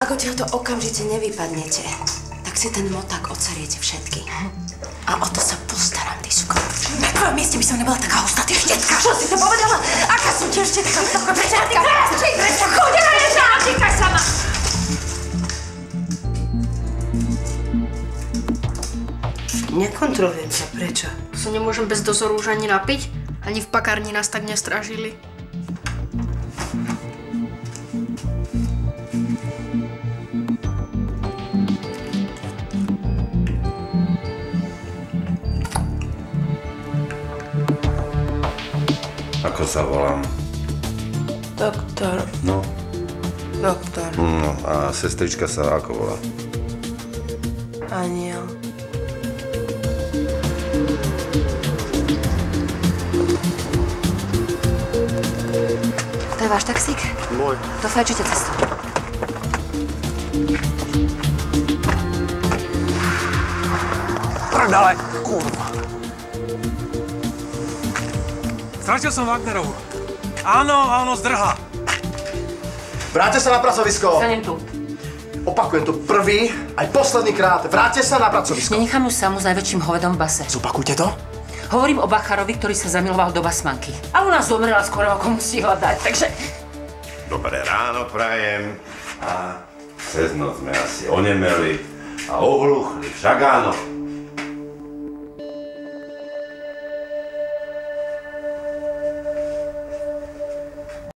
Ak odtiaľto okamžite nevypadnete, tak si ten moták odsariete všetky. A o to sa postaram, ty suko. Na tvojom mieste by som nebola taká hustá, ty štetka. Čo si to povedala? Aká som ti štetka? Prečo ty kráčči? Prečo chodí na ježa? Týkaj sa ma! Nekontrolujem sa, prečo? Sa nemôžem bez dozoru už ani napiť? Ani v pakárni nás tak nestražili. Ako sa volám? Doktor. No. Doktor. No, a sestrička sa ako volá? Aniel. To je váš taxík? Môj. Dofajčite cestu. Prdele, kurva. Stratil som Wagnerovu. Áno, zdrhla. Vráťte sa na pracovisko. Stanem tu. Opakujem to prvý aj posledný krát. Vráťte sa na pracovisko. Nenechám ju samu s najväčším hovedom v base. Zopakujte to. Hovorím o Bacharovi, ktorý sa zamiloval do basmanky. A ona zomrela skoro, ako musí hľadať, takže... Dobré ráno prajem. A cez noc sme asi onemeli a ohluchli, však áno.